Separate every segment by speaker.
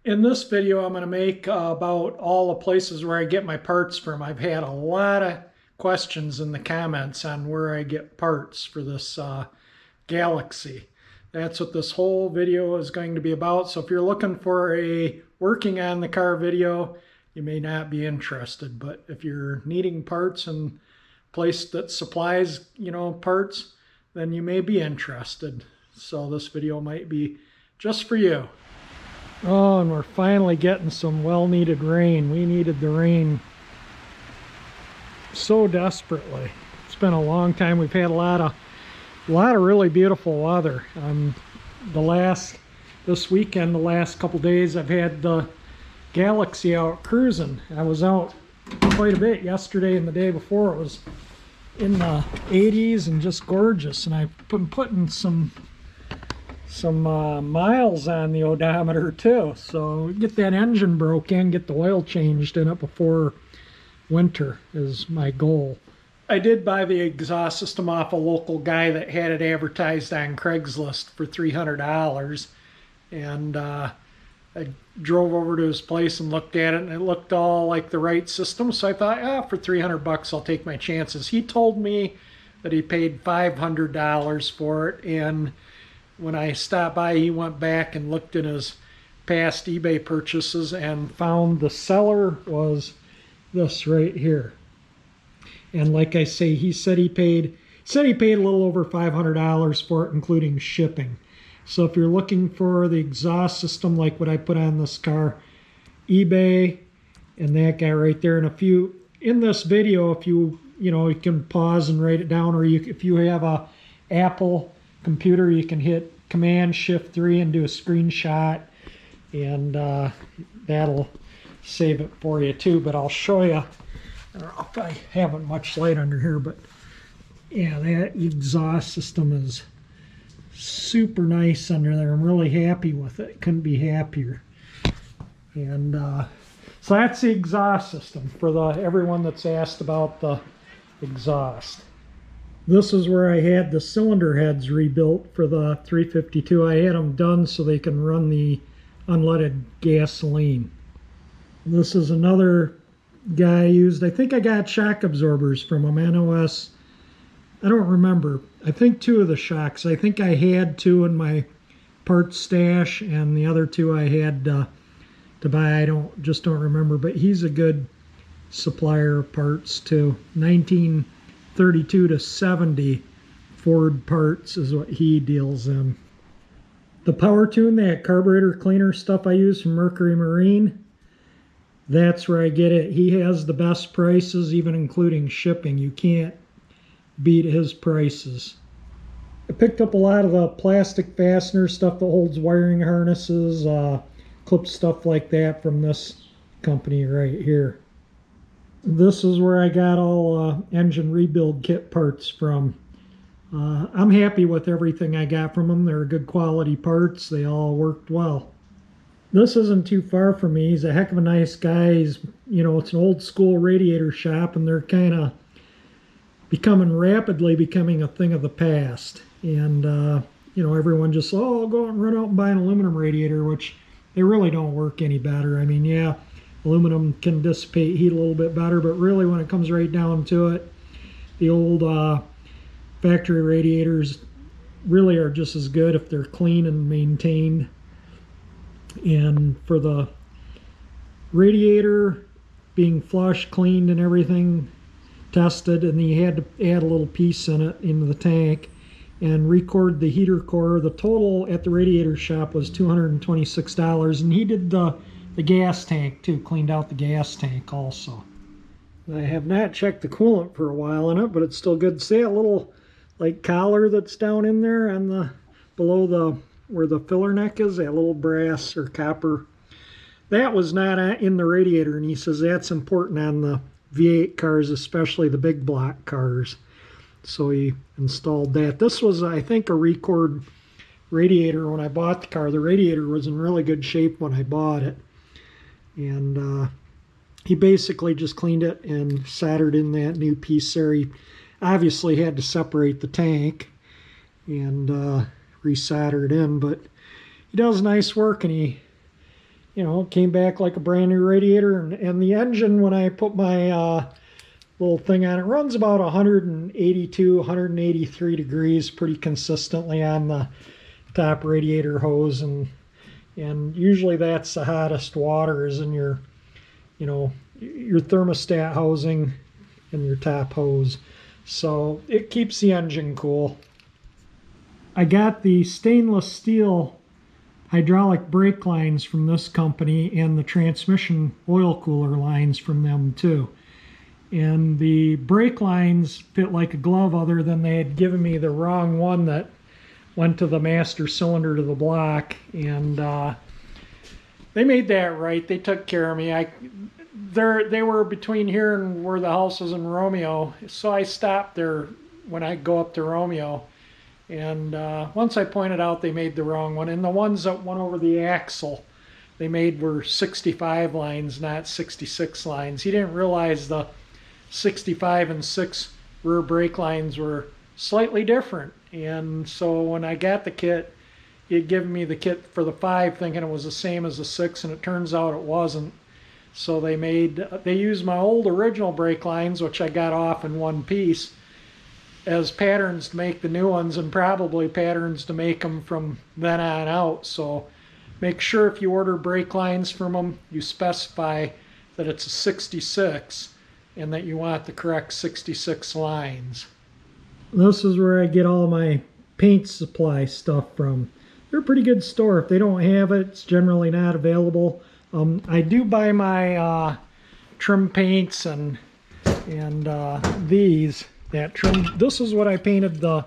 Speaker 1: In this video, I'm going to make about all the places where I get my parts from. I've had a lot of questions in the comments on where I get parts for this Galaxie. That's what this whole video is going to be about. So if you're looking for a working on the car video, you may not be interested. But if you're needing parts and a place that supplies, parts, then you may be interested. So this video might be just for you. Oh, and we're finally getting some well-needed rain. We needed the rain so desperately. It's been a long time. We've had a lot of really beautiful weather. This weekend, the last couple days, I've had the Galaxie out cruising. I was out quite a bit yesterday and the day before. It was in the 80s and just gorgeous. And I've been putting some miles on the odometer too, so get that engine broke in, get the oil changed in it before winter is my goal. I did buy the exhaust system off a local guy that had it advertised on Craigslist for $300, and I drove over to his place and looked at it, and it looked all like the right system, so I thought, for $300 I'll take my chances. He told me that he paid $500 for it, and when I stopped by, he went back and looked in his past eBay purchases and found the seller was this right here. And like I say, he said he paid a little over $500 for it, including shipping. So if you're looking for the exhaust system like what I put on this car, eBay and that guy right there. And if you in this video, if you can pause and write it down, or if you have a Apple computer, you can hit Command-Shift-3 and do a screenshot, and that'll save it for you too. But I'll show you. I don't know if I haven't much light under here, but yeah, that exhaust system is super nice under there. I'm really happy with it. Couldn't be happier. And so that's the exhaust system for everyone that's asked about the exhaust. This is where I had the cylinder heads rebuilt for the 352. I had them done so they can run the unleaded gasoline. This is another guy I used. I think I got shock absorbers from him, NOS. I don't remember. I think 2 of the shocks. I think I had 2 in my parts stash, and the other 2 I had to buy. I just don't remember, but he's a good supplier of parts too. 1932 to 70 Ford parts is what he deals in. The Power Tune, that carburetor cleaner stuff I use from Mercury Marine, that's where I get it. He has the best prices, even including shipping. You can't beat his prices. I picked up a lot of the plastic fastener stuff that holds wiring harnesses, clip stuff like that from this company right here. This is where I got all engine rebuild kit parts from. I'm happy with everything I got from them. They're good quality parts. They all worked well. This isn't too far from me. He's a heck of a nice guy. It's an old school radiator shop, and they're kind of rapidly becoming a thing of the past. And, everyone just, I'll go and run out and buy an aluminum radiator, which they really don't work any better. I mean, yeah, aluminum can dissipate heat a little bit better, but really when it comes right down to it, the old factory radiators really are just as good if they're clean and maintained. And for the radiator being flush, cleaned and everything, tested, and he had to add a little piece in it into the tank and record the heater core. The total at the radiator shop was $226, and he did the gas tank too, cleaned out the gas tank also. I have not checked the coolant for a while in it, but it's still good. See that little like collar that's down in there on below where the filler neck is, that little brass or copper, that was not in the radiator, and he says that's important on the V8 cars, especially the big block cars. So he installed that. This was, I think, a Record radiator when I bought the car. The radiator was in really good shape when I bought it. And he basically just cleaned it and soldered in that new piece there. He obviously had to separate the tank and resolder it in, but he does nice work, and he you know, it came back like a brand new radiator. And the engine, when I put my little thing on, it runs about 182, 183 degrees pretty consistently on the top radiator hose, and usually that's the hottest water is in your, you know, your thermostat housing and your top hose. So it keeps the engine cool. I got the stainless steel hydraulic brake lines from this company and the transmission oil cooler lines from them too. And the brake lines fit like a glove, other than they had given me the wrong one that went to the master cylinder to the block. And they made that right. They took care of me. They were between here and where the house is in Romeo, so I stopped there when I go up to Romeo. And once I pointed out they made the wrong one, and the ones that went over the axle they made were 65 lines, not 66 lines. He didn't realize the 65 and 6 rear brake lines were slightly different. And so when I got the kit, he had given me the kit for the 5 thinking it was the same as the 6, and it turns out it wasn't. So they used my old original brake lines, which I got off in one piece, as patterns to make the new ones, and probably patterns to make them from then on out. So make sure if you order brake lines from them, you specify that it's a 66 and that you want the correct 66 lines. This is where I get all my paint supply stuff from. They're a pretty good store. If they don't have it, it's generally not available. I do buy my trim paints and these. That trim. This is what I painted the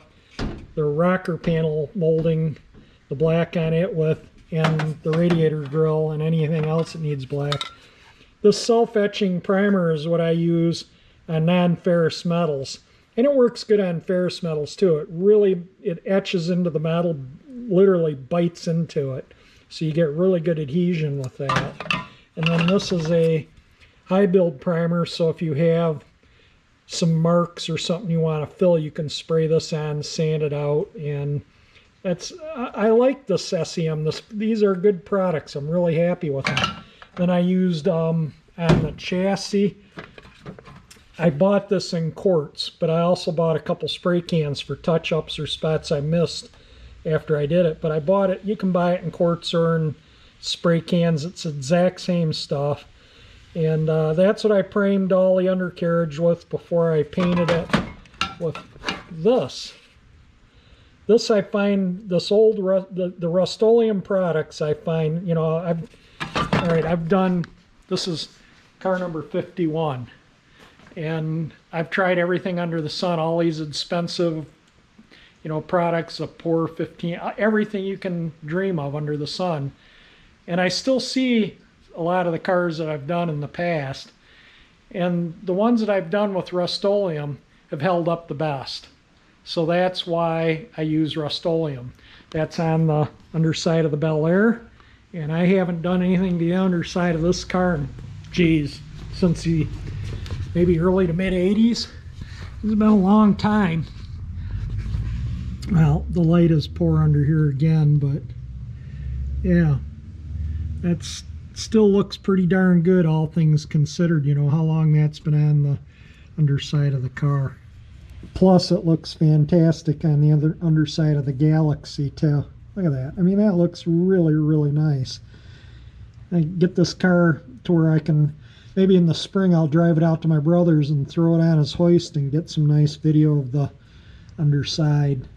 Speaker 1: rocker panel molding, the black on it with, and the radiator grill and anything else that needs black. This self-etching primer is what I use on non-ferrous metals, and it works good on ferrous metals too. It etches into the metal, literally bites into it, so you get really good adhesion with that. And then this is a high build primer, so if you have some marks or something you want to fill, you can spray this on, sand it out, and I like the Cesium. These are good products. I'm really happy with them. Then I used on the chassis, I bought this in quarts, but I also bought a couple spray cans for touch-ups or spots I missed after I did it. But I bought it, you can buy it in quarts or in spray cans. It's the exact same stuff. And that's what I primed all the undercarriage with before I painted it with this. This I find, this old, the Rust-Oleum products I find, you know, I've done, this is car number 51. And I've tried everything under the sun, all these expensive, you know, products, a Pour 15, everything you can dream of under the sun. And I still see a lot of the cars that I've done in the past. And the ones that I've done with Rust-Oleum have held up the best. So that's why I use Rust-Oleum. That's on the underside of the Bel Air. And I haven't done anything to the underside of this car in, geez, since the maybe early to mid 80s. It's been a long time. Well, the light is poor under here again, but yeah, that's still looks pretty darn good, all things considered, you know, how long that's been on the underside of the car. Plus, it looks fantastic on the other underside of the Galaxie, too. Look at that. I mean, that looks really, really nice. I get this car to where I can, maybe in the spring, I'll drive it out to my brother's and throw it on his hoist and get some nice video of the underside.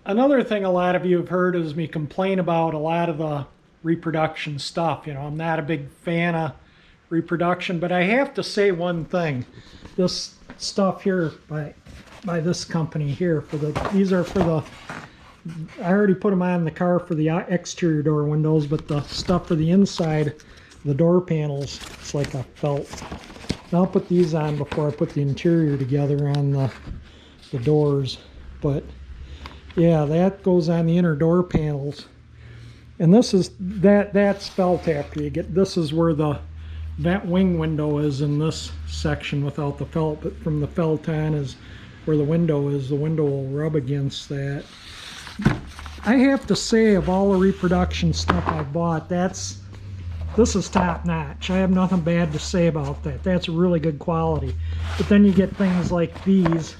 Speaker 1: Another thing a lot of you have heard is me complain about a lot of the reproduction stuff. You know, I'm not a big fan of reproduction, but I have to say one thing. This stuff here by this company here, these are for the, I already put them on the car for the exterior door windows, but the stuff for the inside, the door panels, it's like a felt. And I'll put these on before I put the interior together on the doors. But yeah, that goes on the inner door panels. And this is, that's felt after you get, this is where the vent wing window is in this section without the felt, but from the felt on is where the window is. The window will rub against that. I have to say, of all the reproduction stuff I bought, that's This is top notch. I have nothing bad to say about that. That's really good quality. But then you get things like these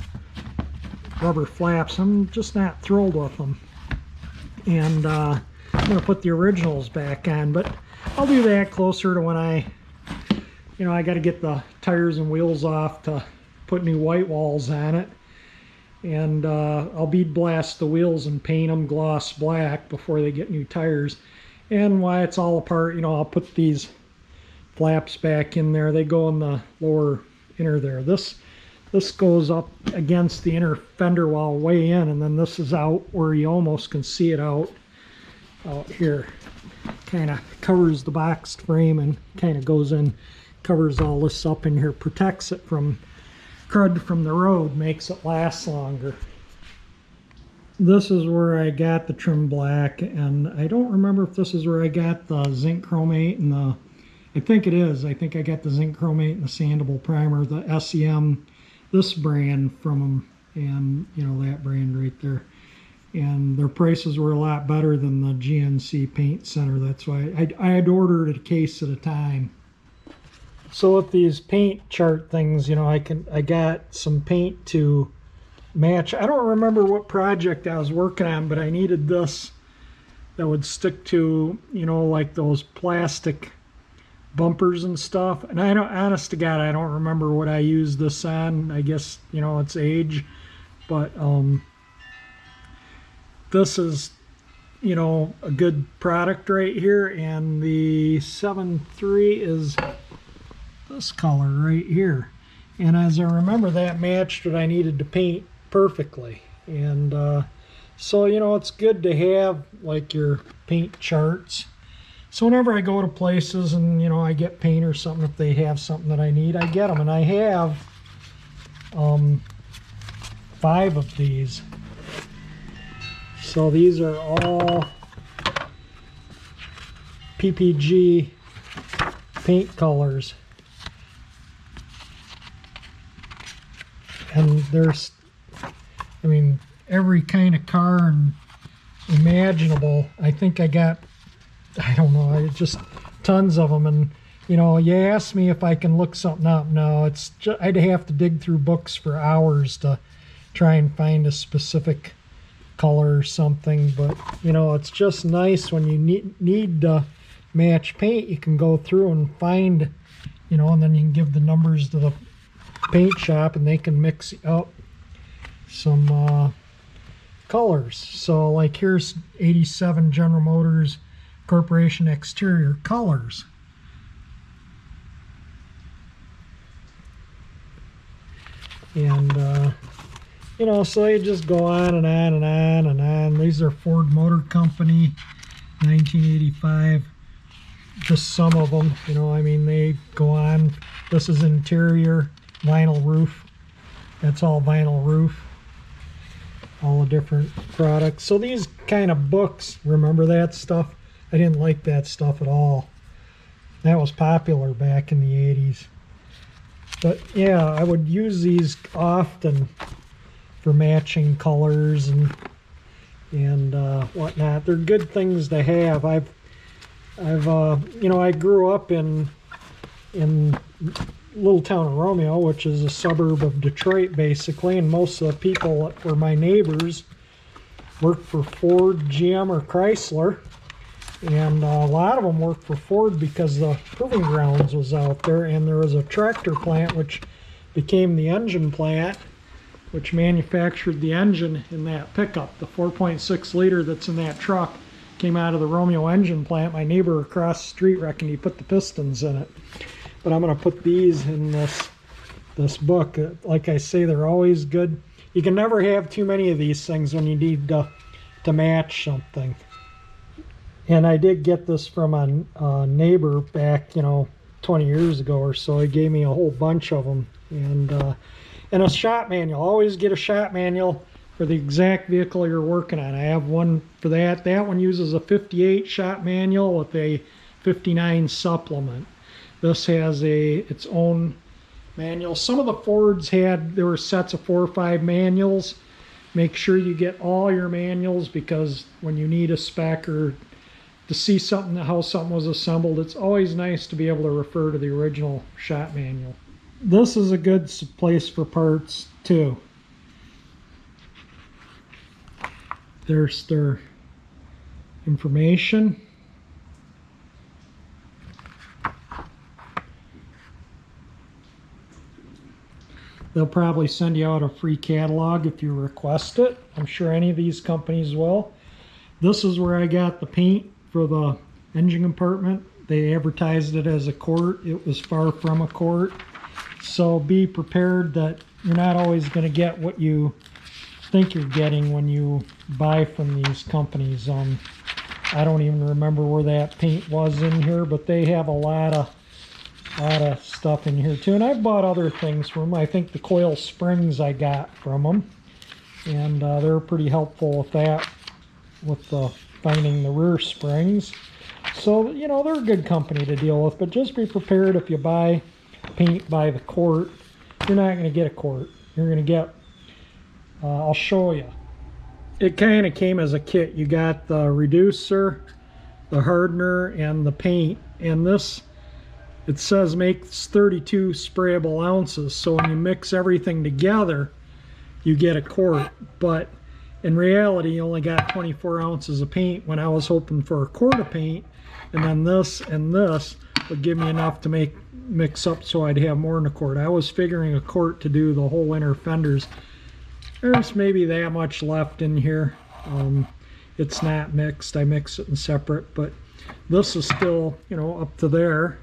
Speaker 1: rubber flaps. I'm just not thrilled with them. And I'm going to put the originals back on, but I'll do that closer to when I got to get the tires and wheels off to put new white walls on it. And I'll bead blast the wheels and paint them gloss black before they get new tires. And while it's all apart, I'll put these flaps back in there. They go in the lower inner there. This goes up against the inner fender well way in, and then this is out where you almost can see it out here. Kind of covers the boxed frame and kind of goes in, covers all this up in here, protects it from crud from the road, makes it last longer. This is where I got the trim black, and I don't remember if this is where I got the zinc chromate and the, I think it is. I think I got the zinc chromate and the sandable primer, the SEM, this brand from them, and that brand right there. And their prices were a lot better than the GNC Paint Center. That's why I had ordered a case at a time. So with these paint chart things, I got some paint to match. I don't remember what project I was working on, but I needed this that would stick to, like those plastic bumpers and stuff. And I don't, honest to God, I don't remember what I used this on. I guess, it's age. But this is, a good product right here. And the 7.3 is this color right here. And as I remember, that matched what I needed to paint perfectly. And so it's good to have like your paint charts. So whenever I go to places and I get paint or something, if they have something that I need, I get them. And I have 5 of these. So these are all PPG paint colors. And there's, every kind of car and imaginable. I think I got, I don't know, just tons of them. And, you ask me if I can look something up. No, it's just, I'd have to dig through books for hours to try and find a specific color or something. But, it's just nice when you need to match paint. You can go through and find, and then you can give the numbers to the paint shop and they can mix up some colors. So like here's 87 General Motors Corporation exterior colors. And so you just go on and on and on and on. These are Ford Motor Company 1985, just some of them, they go on. This is interior vinyl roof. That's all vinyl roof. All the different products. So these kind of books, remember that stuff? I didn't like that stuff at all. That was popular back in the 80s. But yeah, I would use these often for matching colors and whatnot. They're good things to have. I grew up in little town of Romeo, which is a suburb of Detroit basically, and most of the people that were my neighbors worked for Ford, GM, or Chrysler, and a lot of them worked for Ford because the proving grounds was out there, and there was a tractor plant which became the engine plant, which manufactured the engine in that pickup. The 4.6 liter that's in that truck came out of the Romeo engine plant. My neighbor across the street reckoned he put the pistons in it. But I'm going to put these in this book. Like I say, they're always good. You can never have too many of these things when you need to match something. And I did get this from a neighbor back, 20 years ago or so. He gave me a whole bunch of them. And a shop manual. Always get a shop manual for the exact vehicle you're working on. I have one for that. That one uses a 58 shop manual with a 59 supplement. This has its own manual. Some of the Fords there were sets of 4 or 5 manuals. Make sure you get all your manuals, because when you need a spec or to see something, how something was assembled, it's always nice to be able to refer to the original shop manual. This is a good place for parts too. There's their information. They'll probably send you out a free catalog if you request it. I'm sure any of these companies will. This is where I got the paint for the engine compartment. They advertised it as a quart. It was far from a quart. So be prepared that you're not always going to get what you think you're getting when you buy from these companies. I don't even remember where that paint was in here, but they have a lot of stuff in here too. And I've bought other things from them. I think the coil springs I got from them, and they're pretty helpful with that, with finding the rear springs. So, you know, they're a good company to deal with, but just be prepared if you buy paint by the quart, you're not going to get a quart. You're going to get, I'll show you. It kind of came as a kit. You got the reducer, the hardener, and the paint. And this, it says makes 32 sprayable ounces. So when you mix everything together, you get a quart. But in reality, you only got 24 ounces of paint when I was hoping for a quart of paint. And then this and this would give me enough to mix up so I'd have more than a quart. I was figuring a quart to do the whole inner fenders. There's maybe that much left in here. It's not mixed. I mix it in separate, but this is still, you know, up to there.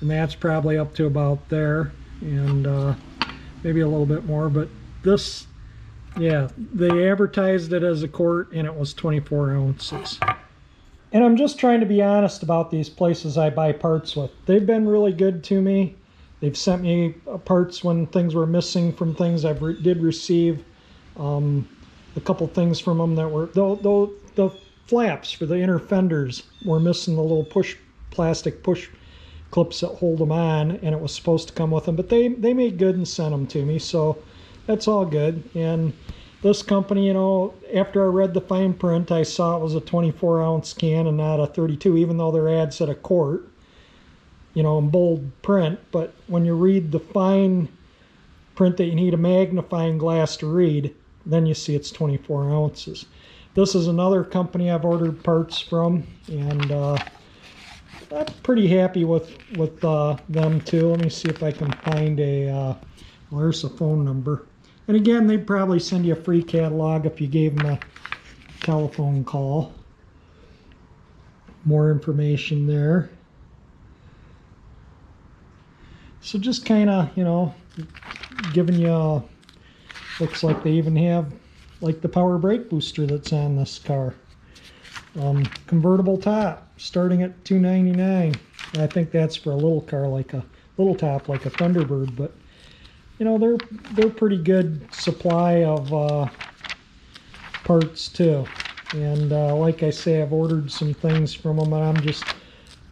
Speaker 1: And that's probably up to about there. And maybe a little bit more, but this, yeah, they advertised it as a quart and it was 24 ounces. And I'm just trying to be honest about these places I buy parts with. They've been really good to me. They've sent me parts when things were missing from things. I did receive a couple things from them that were, the flaps for the inner fenders were missing the little plastic push clips that hold them on, and it was supposed to come with them. But they made good and sent them to me, so that's all good. And this company, you know, after I read the fine print, I saw it was a 24-ounce can and not a 32, even though their ad said a quart, you know, in bold print. But when you read the fine print that you need a magnifying glass to read, then you see it's 24 ounces. This is another company I've ordered parts from, and I'm pretty happy with them too. Let me see if I can find well, there's a phone number. And again, they'd probably send you a free catalog if you gave them a telephone call. More information there. So just kind of, you know, giving you, looks like they even have like the power brake booster that's on this car. Convertible top, starting at $299. I think that's for a little car, like a little top, like a Thunderbird, but you know, they're pretty good supply of parts too. And like I say, I've ordered some things from them, and I'm just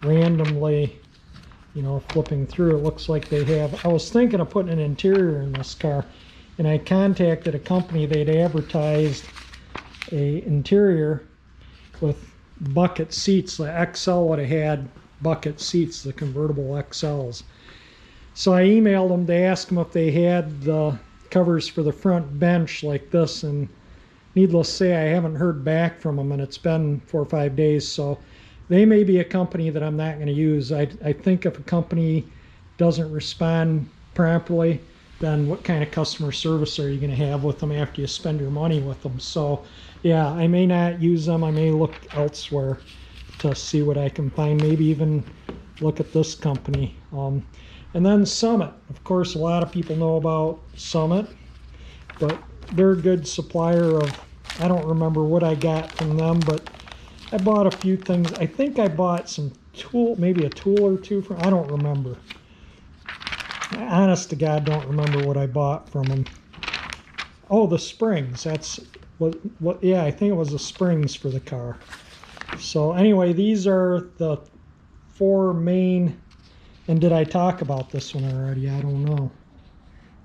Speaker 1: randomly, you know, flipping through. It looks like they have, I was thinking of putting an interior in this car, and I contacted a company. They'd advertised a interior with bucket seats. The XL would have had bucket seats, the convertible XLs. So I emailed them to ask them if they had the covers for the front bench like this, and needless to say, I haven't heard back from them, and it's been 4 or 5 days. So they may be a company that I'm not going to use. I think if a company doesn't respond promptly, then what kind of customer service are you going to have with them after you spend your money with them? So yeah, I may not use them. I may look elsewhere to see what I can find, maybe even look at this company. And then Summit. Of course, a lot of people know about Summit, but they're a good supplier of, I don't remember what I got from them, but I bought a few things. I think I bought some tool, maybe a tool or two from, I don't remember. Honest to God, don't remember what I bought from them. Oh, the springs. That's what, yeah, I think it was the springs for the car. So anyway, these are the 4 main. And did I talk about this one already? I don't know.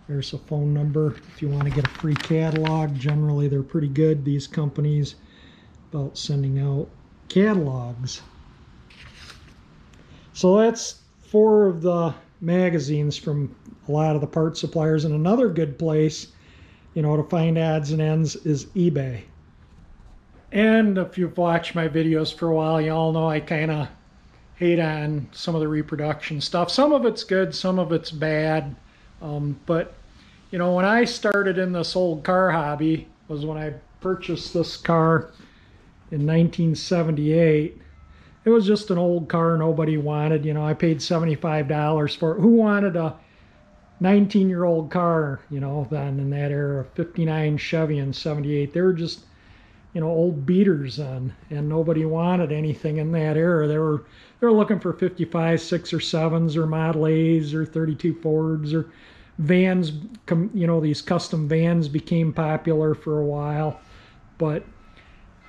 Speaker 1: There's a phone number if you want to get a free catalog. Generally, they're pretty good, these companies, about sending out catalogs. So that's 4 of the magazines from a lot of the part suppliers. And another good place, you know, to find odds and ends is eBay. And if you've watched my videos for a while, you all know I kind of hate on some of the reproduction stuff. Some of it's good, some of it's bad. But, you know, when I started in this old car hobby was when I purchased this car in 1978. It was just an old car nobody wanted. You know, I paid $75 for it. Who wanted a 19-year-old car, you know, then in that era, 59 Chevy in 78? They were just, you know, old beaters then, and nobody wanted anything in that era. They were looking for 55, 6 or 7s or Model A's or 32 Fords or vans. You know, these custom vans became popular for a while, but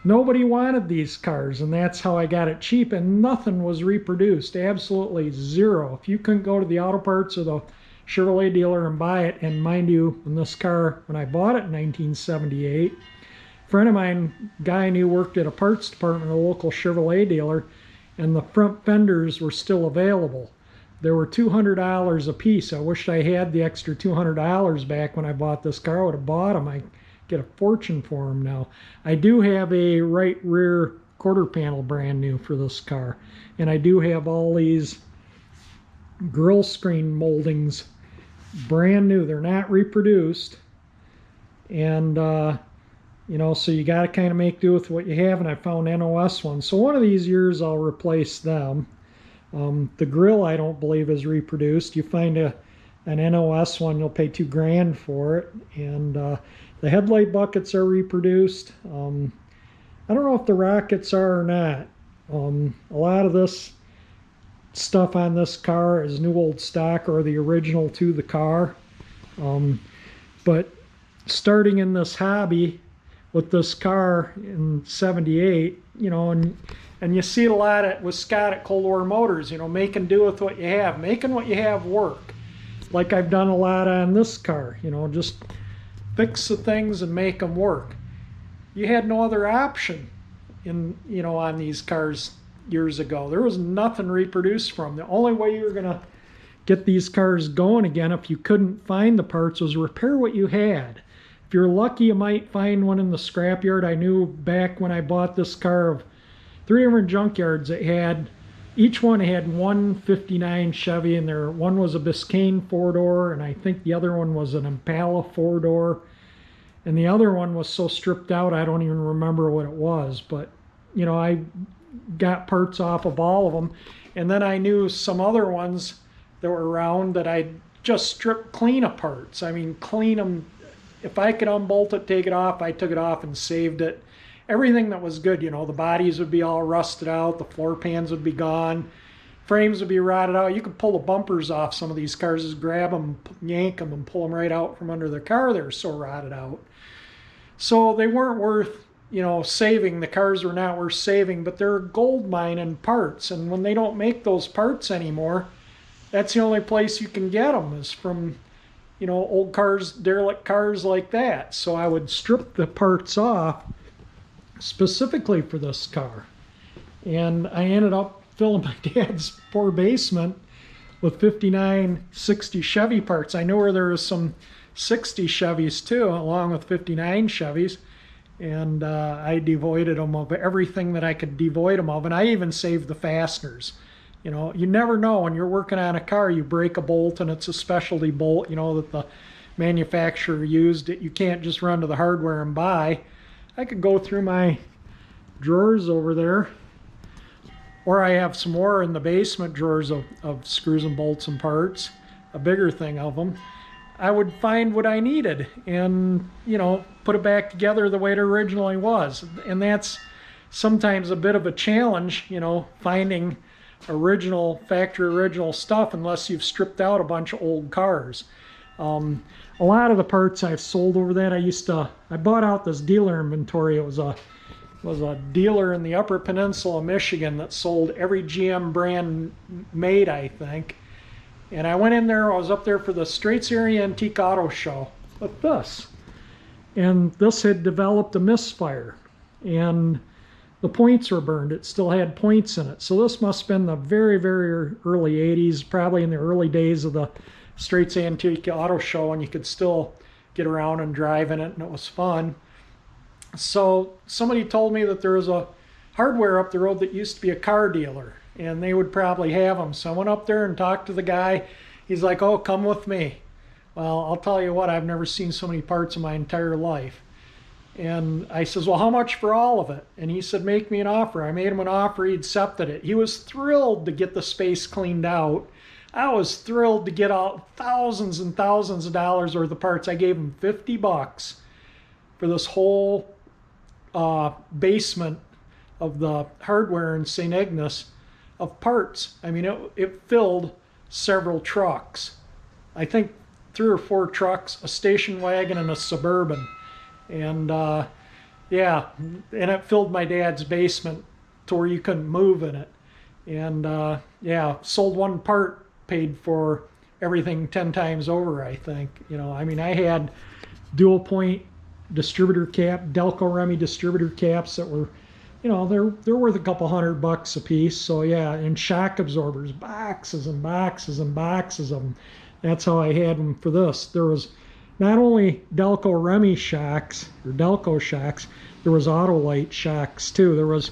Speaker 1: nobody wanted these cars, and that's how I got it cheap, and nothing was reproduced, absolutely zero. If you couldn't go to the auto parts or the Chevrolet dealer and buy it, and mind you, when this car, when I bought it in 1978, a friend of mine, guy I knew, worked at a parts department at a local Chevrolet dealer, and the front fenders were still available. They were $200 a piece. I wished I had the extra $200 back when I bought this car. I would have bought them. I get a fortune for them now. I do have a right rear quarter panel brand new for this car, and I do have all these grill screen moldings brand new. They're not reproduced, and you know, so you got to kind of make do with what you have, and I found NOS ones. So one of these years I'll replace them. The grill I don't believe is reproduced. You find an NOS one, you'll pay $2,000 for it, and the headlight buckets are reproduced. I don't know if the rockets are or not. A lot of this stuff on this car is new old stock or the original to the car. But starting in this hobby with this car in 78, you know, and you see a lot with Scott at Cold War Motors, you know, making do with what you have, making what you have work. Like I've done a lot on this car, you know, just fix the things and make them work. You had no other option in, you know, on these cars years ago. There was nothing reproduced from. The only way you were going to get these cars going again, if you couldn't find the parts, was repair what you had. If you're lucky, you might find one in the scrapyard. I knew back when I bought this car of 3 different junkyards that had, each one had one 59 Chevy in there. One was a Biscayne 4-door, and I think the other one was an Impala 4-door. And the other one was so stripped out, I don't even remember what it was. But, you know, I got parts off of all of them. And then I knew some other ones that were around that I'd just strip clean of parts. I mean, clean them. If I could unbolt it, take it off, I took it off and saved it. Everything that was good, you know, the bodies would be all rusted out, the floor pans would be gone, frames would be rotted out. You could pull the bumpers off some of these cars, just grab them, yank them, and pull them right out from under the car. They're so rotted out. So they weren't worth, you know, saving. The cars were not worth saving, but they're a gold mine in parts. And when they don't make those parts anymore, that's the only place you can get them, is from, you know, old cars, derelict cars like that. So I would strip the parts off specifically for this car, and I ended up filling my dad's poor basement with 59, 60 Chevy parts. I know where there was some 60 Chevys too, along with 59 Chevys, and I devoided them of everything that I could devoid them of, and I even saved the fasteners. You know, you never know when you're working on a car, you break a bolt and it's a specialty bolt, you know, that the manufacturer used. You can't just run to the hardware and buy. I could go through my drawers over there, or I have some more in the basement drawers of screws and bolts and parts, a bigger thing of them. I would find what I needed and, you know, put it back together the way it originally was. And that's sometimes a bit of a challenge, you know, finding original, factory original stuff unless you've stripped out a bunch of old cars. A lot of the parts I've sold over that. I bought out this dealer inventory. It was a dealer in the Upper Peninsula of Michigan that sold every GM brand made, I think. And I went in there, I was up there for the Straits Area Antique Auto Show with this. And this had developed a misfire. And the points were burned. It still had points in it. So this must have been the very, very early 80s, probably in the early days of the Straits Antique Auto Show, and you could still get around and drive in it, and it was fun. So somebody told me that there was a hardware up the road that used to be a car dealer, and they would probably have them. So I went up there and talked to the guy. He's like, oh, come with me. Well, I'll tell you what, I've never seen so many parts in my entire life. And I says, well, how much for all of it? And he said, make me an offer. I made him an offer. He accepted it. He was thrilled to get the space cleaned out. I was thrilled to get out thousands and thousands of dollars worth of parts. I gave him $50 for this whole basement of the hardware in St. Ignace of parts. I mean, it filled several trucks. I think 3 or 4 trucks, a station wagon, and a Suburban. And yeah, and it filled my dad's basement to where you couldn't move in it. And yeah, sold one part, paid for everything 10 times over, I think. You know, I mean, I had dual point distributor cap, Delco Remy distributor caps that were, you know, they're worth a couple $100 a piece. So yeah, and shock absorbers, boxes and boxes and boxes of them. That's how I had them for this. There was not only Delco Remy shocks or Delco shocks, there was Autolite shocks too. There was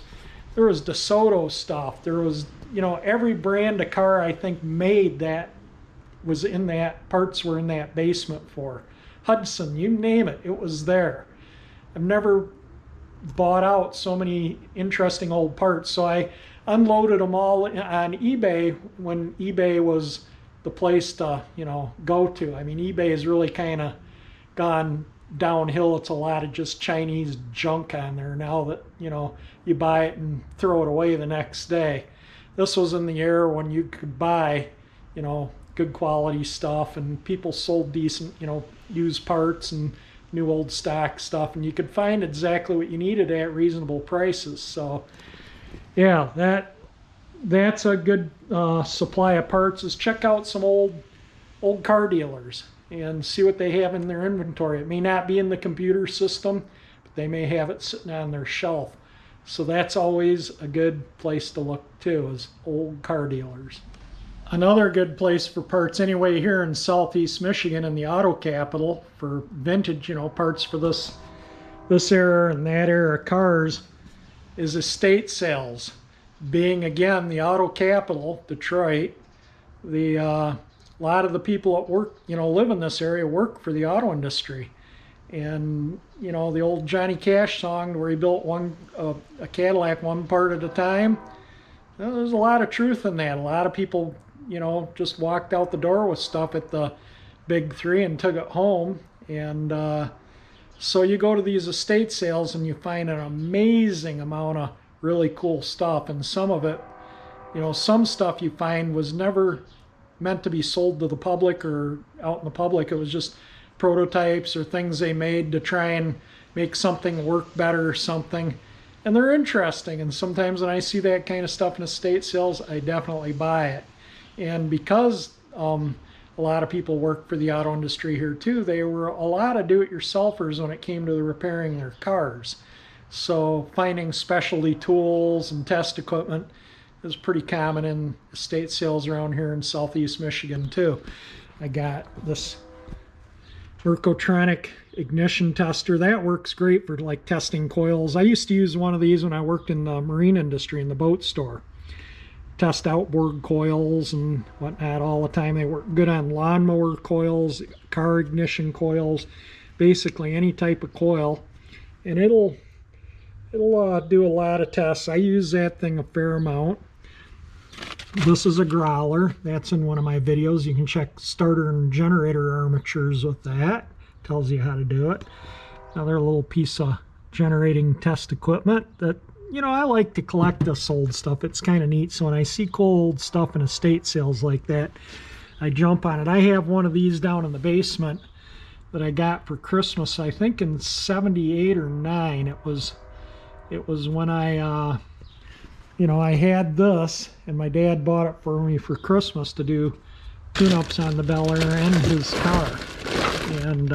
Speaker 1: DeSoto stuff. There was, you know, every brand of car I think made that was in that, parts were in that basement for. Hudson, you name it, it was there. I've never bought out so many interesting old parts, so I unloaded them all on eBay when eBay was the place to, you know, go to. I mean, eBay has really kind of gone downhill. It's a lot of just Chinese junk on there now that, you know, you buy it and throw it away the next day. This was in the era when you could buy, you know, good quality stuff, and people sold decent, you know, used parts and new old stock stuff, and you could find exactly what you needed at reasonable prices. So yeah, that's a good supply of parts. Is check out some old car dealers and see what they have in their inventory. It may not be in the computer system, but they may have it sitting on their shelf. So that's always a good place to look too, is old car dealers. Another good place for parts anyway here in Southeast Michigan, in the auto capital, for vintage, you know, parts for this era and that era cars, is estate sales. Being again the auto capital, Detroit, a lot of the people that work, you know, live in this area work for the auto industry. And you know, the old Johnny Cash song where he built a Cadillac one part at a time, there's a lot of truth in that. A lot of people, you know, just walked out the door with stuff at the Big Three and took it home. And so you go to these estate sales and you find an amazing amount of really cool stuff. And some of it, you know, some stuff you find was never meant to be sold to the public or out in the public. It was just prototypes or things they made to try and make something work better or something. And they're interesting. And sometimes when I see that kind of stuff in estate sales, I definitely buy it. And because a lot of people work for the auto industry here too, there were a lot of do-it-yourselfers when it came to repairing their cars. So finding specialty tools and test equipment is pretty common in estate sales around here in Southeast Michigan too. I got this Ergotronic ignition tester. That works great for like testing coils. I used to use one of these when I worked in the marine industry in the boat store. Test outboard coils and whatnot all the time. They work good on lawnmower coils, car ignition coils, basically any type of coil. And it'll do a lot of tests. I use that thing a fair amount. This is a growler. That's in one of my videos. You can check starter and generator armatures with that. Tells you how to do it. Another little piece of generating test equipment that, you know, I like to collect this old stuff. It's kind of neat. So when I see cool old stuff in estate sales like that, I jump on it. I have one of these down in the basement that I got for Christmas, I think in 78 or 9. It was when I you know, I had this, and my dad bought it for me for Christmas to do tune-ups on the Bel Air and his car. And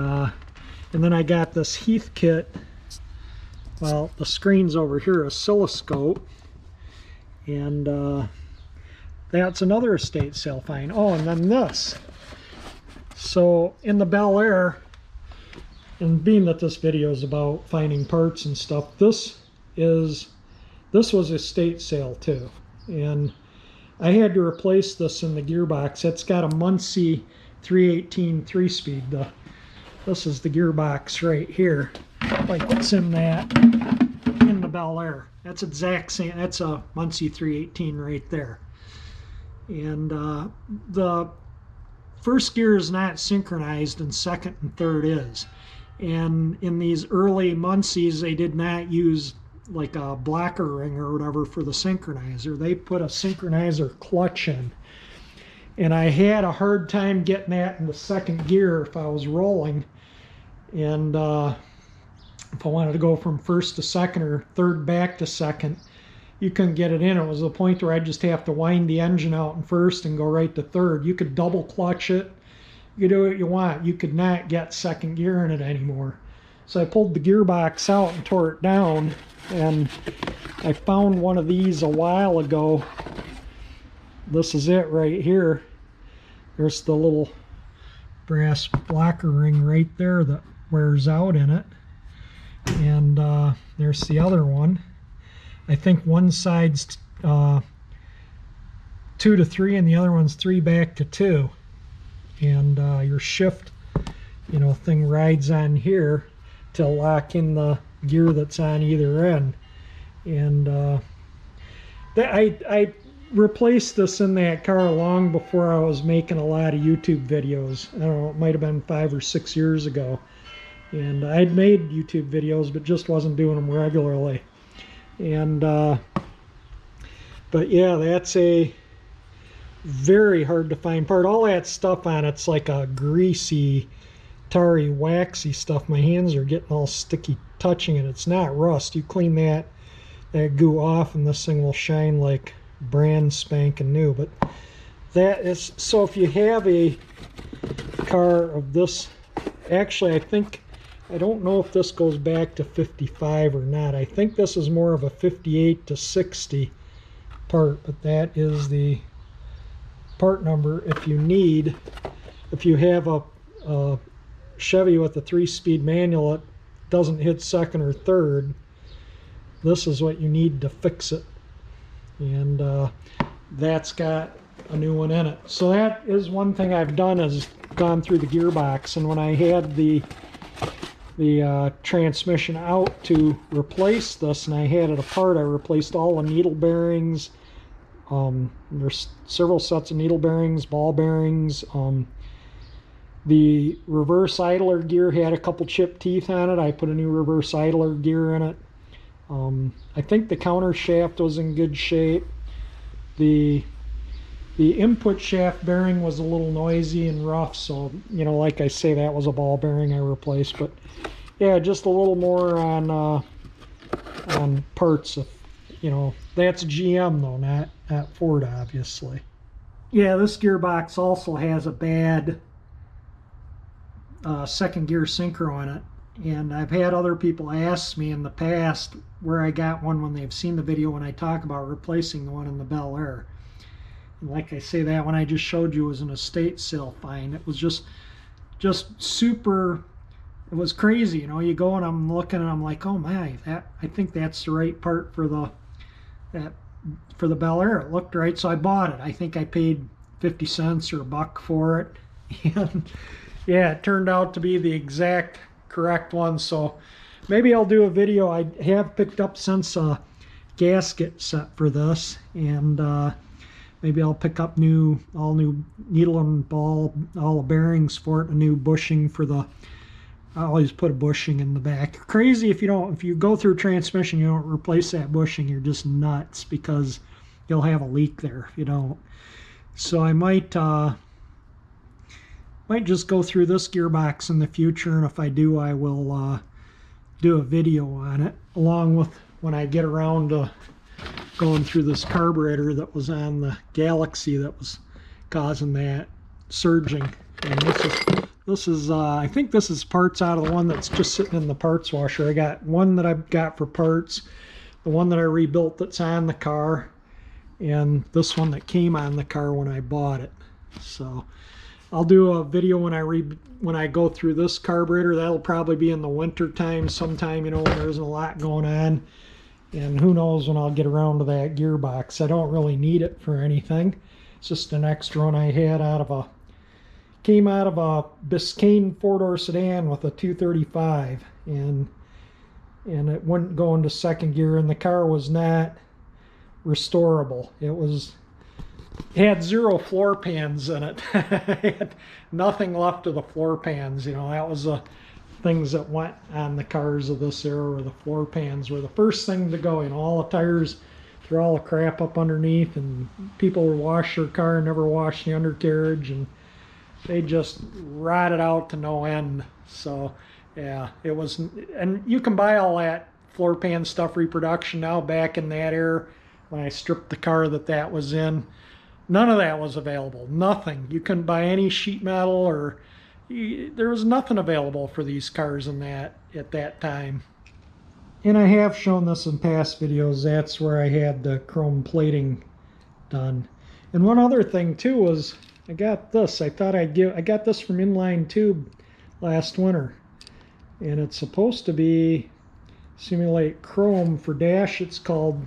Speaker 1: then I got this Heath kit well, the screen's over here, oscilloscope, and that's another estate sale find. Oh, and then this. So in the Bel Air, and being that this video is about finding parts and stuff, this was a estate sale too, and I had to replace this in the gearbox. It's got a Muncie 318 3-speed. This is the gearbox right here, like what's in that in the Bel Air. That's exact same. That's a Muncie 318 right there. And the first gear is not synchronized, and second and third is. And in these early Muncies, they did not use like a blocker ring or whatever for the synchronizer. They put a synchronizer clutch in. And I had a hard time getting that in the second gear if I was rolling. And if I wanted to go from first to second or third back to second, you couldn't get it in. It was the point where I'd just have to wind the engine out in first and go right to third. You could double clutch it. You do what you want. You could not get second gear in it anymore. So I pulled the gearbox out and tore it down, and I found one of these a while ago. This is it right here. There's the little brass blocker ring right there that wears out in it. And there's the other one. I think one side's 2 to 3 and the other one's 3 back to 2. And your shift, thing rides on here to lock in the gear that's on either end. And I replaced this in that car long before I was making a lot of YouTube videos. I don't know, it might have been 5 or 6 years ago. And I'd made YouTube videos, but just wasn't doing them regularly. And but yeah, that's a very hard to find part. All that stuff on it's like a greasy, tarry, waxy stuff. My hands are getting all sticky touching it. It's not rust. You clean that goo off and this thing will shine like brand spanking new. But that is, so if you have a car of this, actually I don't know if this goes back to 55 or not. I think this is more of a 58 to 60 part, but that is the part number if you have a Chevy with a 3-speed manual that doesn't hit second or third. This is what you need to fix it, and that's got a new one in it. So that is one thing I've done, is gone through the gearbox, and when I had the transmission out to replace this and I had it apart, I replaced all the needle bearings. There's several sets of needle bearings, ball bearings. The reverse idler gear had a couple chipped teeth on it. I put a new reverse idler gear in it. I think the counter shaft was in good shape. The input shaft bearing was a little noisy and rough, so like I say, that was a ball bearing I replaced. But yeah, just a little more on parts. That's GM though, not Ford, obviously. Yeah, this gearbox also has a bad second gear synchro in it, and I've had other people ask me in the past where I got one when they've seen the video when I talk about replacing the one in the Bel Air. And like I say, that one I just showed you was an estate sale find. It was just super. It was crazy, you go and I'm looking and I'm like, oh my, I think that's the right part for the Bel Air. It looked right, so I bought it. I think I paid 50 cents or $1 for it, and yeah, it turned out to be the exact correct one. So maybe I'll do a video. I have picked up since a gasket set for this, and maybe I'll pick up all new needle and ball, all the bearings for it, a new bushing for the. I always put a bushing in the back. Crazy if you go through transmission, you don't replace that bushing, you're just nuts, because you'll have a leak there if you don't. So I might just go through this gearbox in the future, and if I do, I will do a video on it, along with when I get around to going through this carburetor that was on the Galaxie that was causing that surging. And This is, I think this is parts out of the one that's just sitting in the parts washer. I got one that I've got for parts, the one that I rebuilt that's on the car, and this one that came on the car when I bought it. So I'll do a video when I go through this carburetor. That'll probably be in the winter time sometime, you know, when there isn't a lot going on. And who knows when I'll get around to that gearbox. I don't really need it for anything. It's just an extra one I had came out of a Biscayne four-door sedan with a 235, and it wouldn't go into second gear, and the car was not restorable. It had 0 floor pans in it. It had nothing left of the floor pans. You know, that was the things that went on the cars of this era, where the floor pans were the first thing to go. You know, all the tires threw all the crap up underneath, and people would wash their car and never wash the undercarriage, and they just rotted out to no end. So yeah, it was, and you can buy all that floor pan stuff reproduction now. Back in that era, when I stripped the car that was in, none of that was available. Nothing. You couldn't buy any sheet metal, or there was nothing available for these cars in that at that time. And I have shown this in past videos. That's where I had the chrome plating done. And one other thing too was, I got this. I got this from Inline Tube last winter, and it's supposed to be simulate chrome for dash. It's called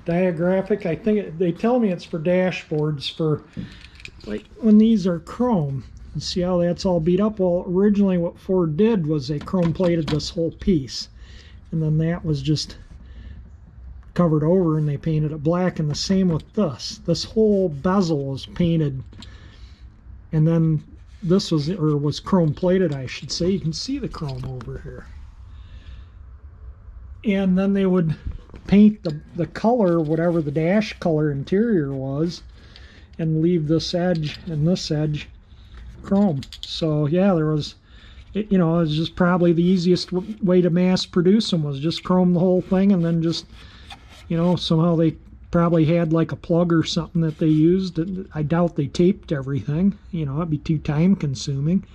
Speaker 1: Diagraphic. I think they tell me it's for dashboards, for like when these are chrome. You see how that's all beat up? Well, originally what Ford did was they chrome plated this whole piece, and then that was just covered over and they painted it black. And the same with this whole bezel was painted, and then this was chrome plated, I should say. You can see the chrome over here. And then they would paint the color, whatever the dash color interior was, and leave this edge and this edge chrome. So yeah, there was, you know, it was just probably the easiest way to mass produce them, was just chrome the whole thing, and then just, you know, somehow they probably had like a plug or something that they used. I doubt they taped everything, you know, it'd be too time consuming.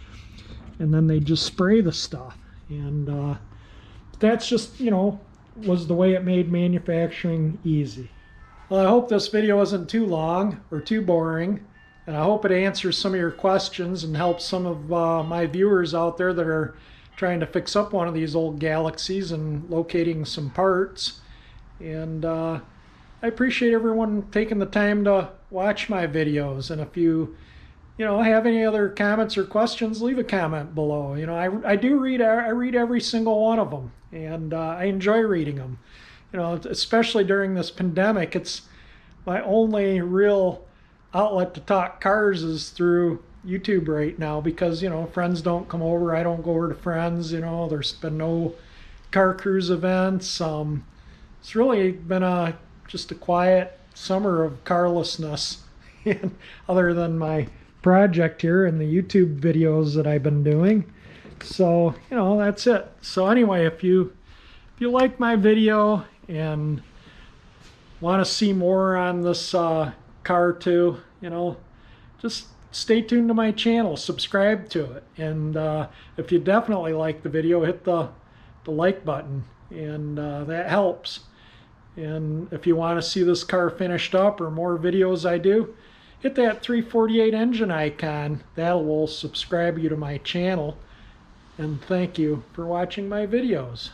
Speaker 1: And then they just spray the stuff, and that's just, you know, was the way it made manufacturing easy. Well, I hope this video isn't too long or too boring, and I hope it answers some of your questions and helps some of my viewers out there that are trying to fix up one of these old Galaxies and locating some parts. And I appreciate everyone taking the time to watch my videos. And if you have any other comments or questions, leave a comment below. You know, I read every single one of them, and I enjoy reading them. You know, especially during this pandemic, it's my only real outlet to talk cars is through YouTube right now, because, you know, friends don't come over. I don't go over to friends. You know, there's been no car cruise events. It's really been just a quiet summer of carlessness, other than my project here and the YouTube videos that I've been doing. So, you know, that's it. So anyway, if you like my video and want to see more on this car too, you know, just stay tuned to my channel, subscribe to it, and if you definitely like the video, hit the like button, and that helps. And if you want to see this car finished up or more videos I do, hit that 348 engine icon. That will subscribe you to my channel. And thank you for watching my videos.